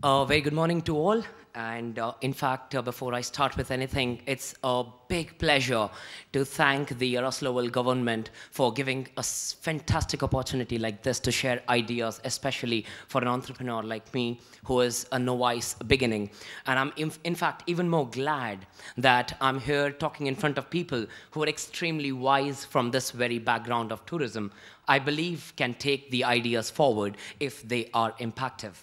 Very good morning to all. And in fact, before I start with anything, it's a big pleasure to thank the Yaroslawl government for giving us fantastic opportunity like this to share ideas, especially for an entrepreneur like me, who is a novice beginning. And I'm, in fact, even more glad that I'm here talking in front of people who are extremely wise from this very background of tourism, I believe can take the ideas forward if they are impactful.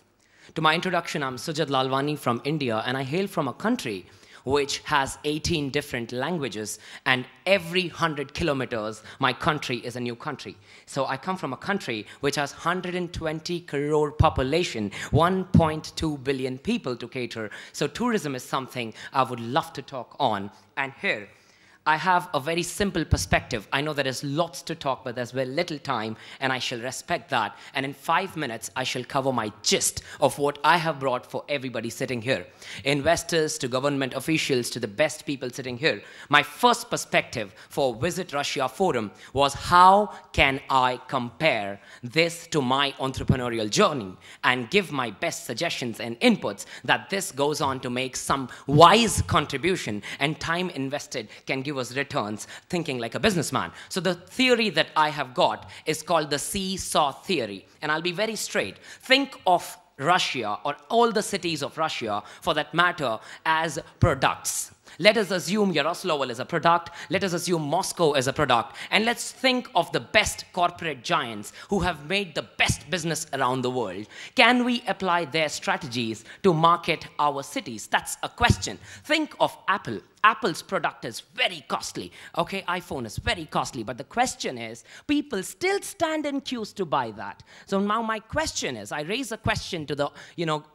To my introduction, I'm Suджи Lанвани from India, and I hail from a country which has 18 different languages, and every 100 kilometers, my country is a new country. So I come from a country which has 120 crore population, 1.2 billion people to cater. So tourism is something I would love to talk on. And here, I have a very simple perspective. I know there is lots to talk, but there's very little time, and I shall respect that. And in 5 minutes, I shall cover my gist of what I have brought for everybody sitting here. Investors to government officials to the best people sitting here. My first perspective for Visit Russia Forum was how can I compare this to my entrepreneurial journey and give my best suggestions and inputs that this goes on to make some wise contribution, and time invested can give us returns, thinking like a businessman. So the theory that I have got is called the seesaw theory. And I'll be very straight. Think of Russia, or all the cities of Russia, for that matter, as products. Let us assume Yaroslawl is a product, let us assume Moscow is a product, and let's think of the best corporate giants who have made the best business around the world. Can we apply their strategies to market our cities? That's a question. Think of Apple. Apple's product is very costly. Okay, iPhone is very costly, but the question is, people still stand in queues to buy that. So now my question is, I raise a question to the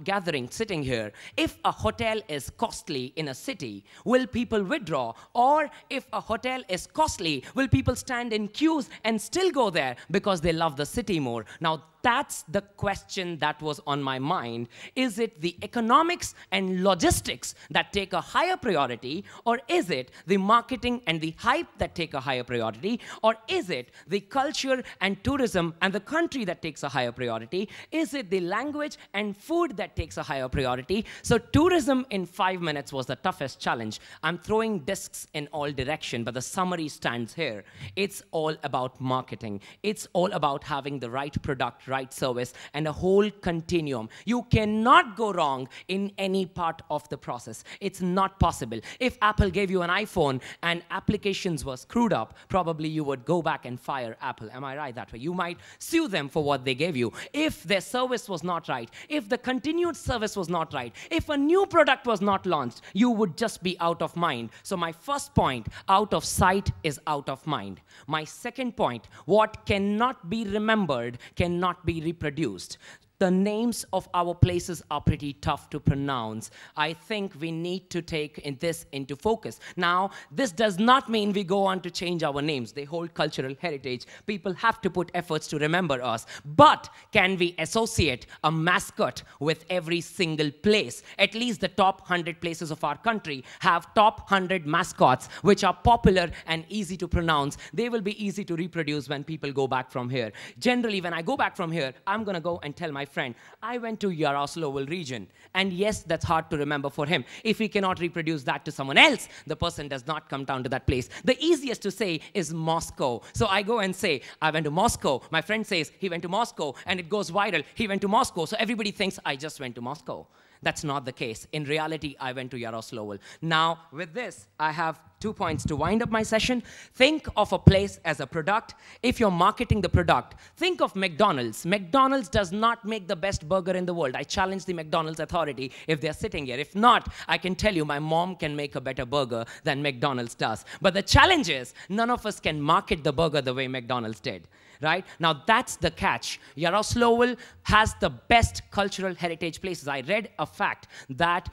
gathering sitting here. If a hotel is costly in a city, will people withdraw? Or if a hotel is costly, will people stand in queues and still go there because they love the city more? Now, that's the question that was on my mind. Is it the economics and logistics that take a higher priority, or is it the marketing and the hype that take a higher priority, or is it the culture and tourism and the country that takes a higher priority? Is it the language and food that takes a higher priority? So tourism in 5 minutes was the toughest challenge. I'm throwing discs in all direction, but the summary stands here. It's all about marketing. It's all about having the right product, right service, and a whole continuum. You cannot go wrong in any part of the process. It's not possible. If Apple gave you an iPhone and applications were screwed up, probably you would go back and fire Apple. Am I right that way? You might sue them for what they gave you. If their service was not right, if the continued service was not right, if a new product was not launched, you would just be out of mind. So my first point, out of sight is out of mind. My second point, what cannot be remembered cannot be reproduced. The names of our places are pretty tough to pronounce. I think we need to take this into focus. Now, this does not mean we go on to change our names. They hold cultural heritage. People have to put efforts to remember us. But can we associate a mascot with every single place? At least the top 100 places of our country have top 100 mascots, which are popular and easy to pronounce. They will be easy to reproduce when people go back from here. Generally, when I go back from here, I'm going to go and tell my friend, I went to Yaroslawl region. And yes, that's hard to remember for him. If he cannot reproduce that to someone else, the person does not come down to that place. The easiest to say is Moscow. So I go and say, I went to Moscow. My friend says, he went to Moscow, and it goes viral. He went to Moscow. So everybody thinks I just went to Moscow. That's not the case. In reality, I went to Yaroslawl. Now, with this, I have 2 points to wind up my session. Think of a place as a product. If you're marketing the product, think of McDonald's. McDonald's does not make the best burger in the world. I challenge the McDonald's authority if they're sitting here. If not, I can tell you my mom can make a better burger than McDonald's does. But the challenge is, none of us can market the burger the way McDonald's did. Right? Now, that's the catch. Yaroslawl has the best cultural heritage places. I read a fact that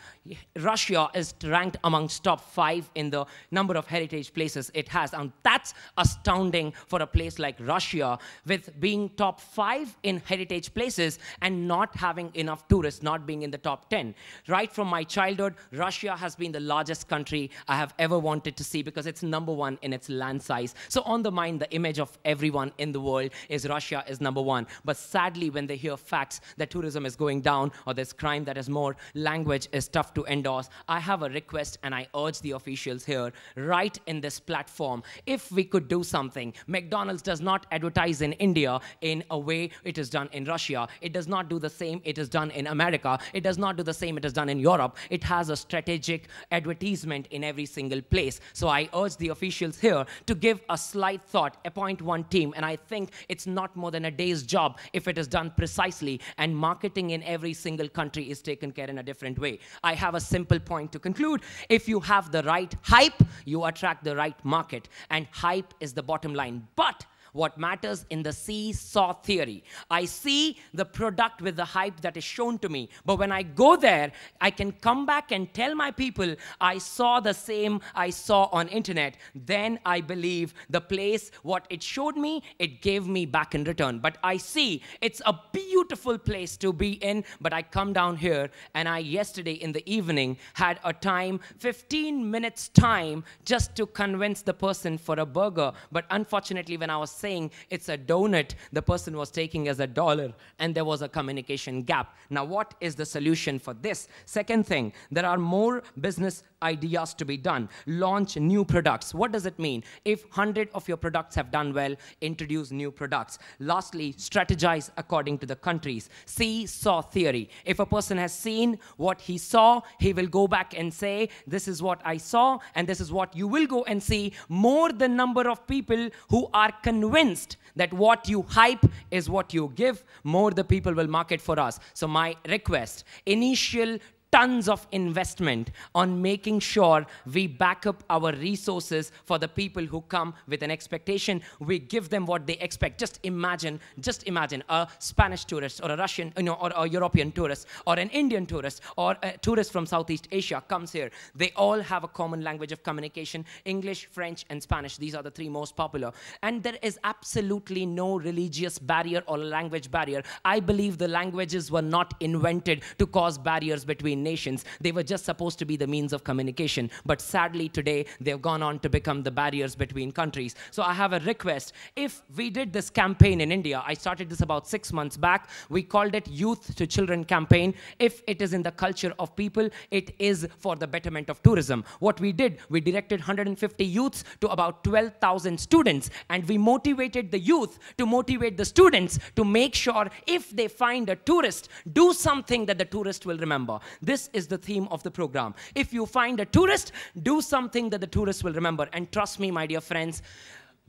Russia is ranked amongst top 5 in the number of heritage places it has. And that's astounding for a place like Russia, with being top 5 in heritage places and not having enough tourists, not being in the top 10. Right from my childhood, Russia has been the largest country I have ever wanted to see because it's #1 in its land size. So on the mind, the image of everyone in the world world is Russia is #1. But sadly, when they hear facts that tourism is going down or there's crime that is more, language is tough to endorse. I have a request and I urge the officials here, right in this platform, if we could do something. McDonald's does not advertise in India in a way it is done in Russia. It does not do the same it is done in America. It does not do the same it is done in Europe. It has a strategic advertisement in every single place. So I urge the officials here to give a slight thought, appoint one team, and I think it's not more than a day's job if it is done precisely, and marketing in every single country is taken care in a different way. I have a simple point to conclude. If you have the right hype, you attract the right market, and hype is the bottom line. But what matters in the seesaw theory, I see the product with the hype that is shown to me, but when I go there, I can come back and tell my people I saw the same I saw on internet. Then I believe the place, what it showed me, it gave me back in return. But I see it's a beautiful place to be in, but I come down here and I yesterday in the evening had a time, 15 minutes time, just to convince the person for a burger. But unfortunately, when I was saying it's a donut, the person was taking as $1, and there was a communication gap. Now, what is the solution for this? Second thing, there are more business ideas to be done. Launch new products. What does it mean? If 100 of your products have done well, introduce new products. Lastly, strategize according to the countries. Seesaw theory. If a person has seen what he saw, he will go back and say, this is what I saw, and this is what you will go and see. More the number of people who are convinced that what you hype is what you give, more the people will market for us. So my request, initial tons of investment on making sure we back up our resources for the people who come with an expectation. We give them what they expect. Just imagine a Spanish tourist or a Russian, or a European tourist or an Indian tourist or a tourist from Southeast Asia comes here. They all have a common language of communication: English, French, and Spanish. These are the three most popular. And there is absolutely no religious barrier or language barrier. I believe the languages were not invented to cause barriers between nations. They were just supposed to be the means of communication. But sadly today, they've gone on to become the barriers between countries. So I have a request. If we did this campaign in India, I started this about 6 months back. We called it Youth to Children campaign. If it is in the culture of people, it is for the betterment of tourism. What we did, we directed 150 youths to about 12,000 students, and we motivated the youth to motivate the students to make sure if they find a tourist, do something that the tourist will remember. This is the theme of the program. If you find a tourist, do something that the tourist will remember. And trust me, my dear friends,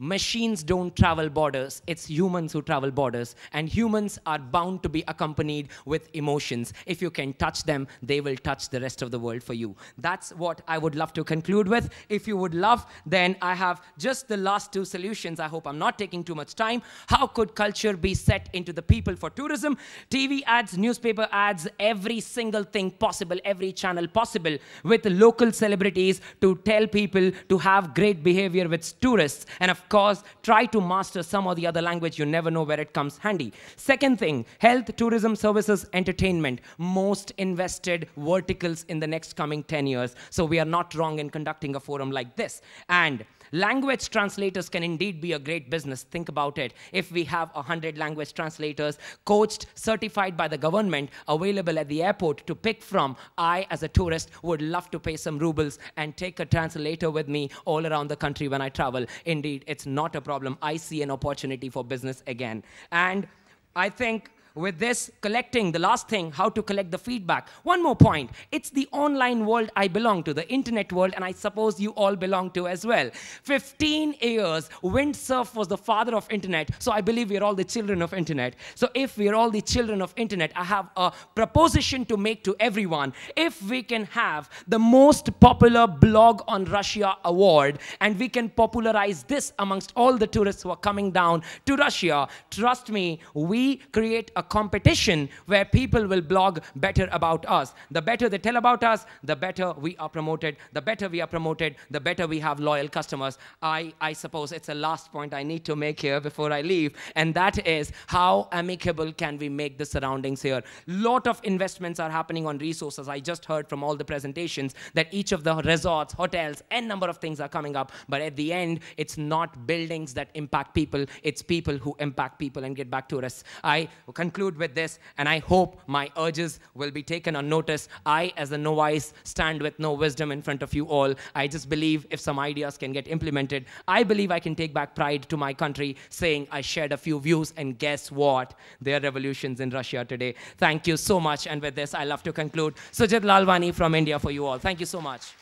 machines don't travel borders. It's humans who travel borders. And humans are bound to be accompanied with emotions. If you can touch them, they will touch the rest of the world for you. That's what I would love to conclude with. If you would love, then I have just the last two solutions. I hope I'm not taking too much time. How could culture be set into the people for tourism? TV ads, newspaper ads, every single thing possible, every channel possible, with local celebrities to tell people to have great behavior with tourists. And of course, try to master some or the other language. You never know where it comes handy. Second thing, health, tourism, services, entertainment. Most invested verticals in the next coming 10 years. So we are not wrong in conducting a forum like this. And language translators can indeed be a great business. Think about it. If we have 100 language translators coached, certified by the government, available at the airport to pick from, I, as a tourist, would love to pay some rubles and take a translator with me all around the country when I travel. Indeed, it's not a problem. I see an opportunity for business again. And I think with this collecting, the last thing, how to collect the feedback. One more point. It's the online world I belong to, the internet world, and I suppose you all belong to as well. 15 years, windsurf was the father of internet, so I believe we're all the children of internet. So if we're all the children of internet, I have a proposition to make to everyone. If we can have the most popular blog on Russia award, and we can popularize this amongst all the tourists who are coming down to Russia, trust me, we create a a competition where people will blog better about us. The better they tell about us, the better we are promoted. The better we are promoted, the better we have loyal customers. I suppose it's the last point I need to make here before I leave, and that is how amicable can we make the surroundings here. Lot of investments are happening on resources. I just heard from all the presentations that each of the resorts, hotels, n number of things are coming up, but at the end, it's not buildings that impact people, it's people who impact people and get back tourists. I conclude with this, and I hope my urges will be taken on notice. I, as a novice, stand with no wisdom in front of you all. I just believe if some ideas can get implemented, I believe I can take back pride to my country, saying I shared a few views, and guess what? There are revolutions in Russia today. Thank you so much, and with this, I love to conclude. Sujit Lalwani from India for you all. Thank you so much.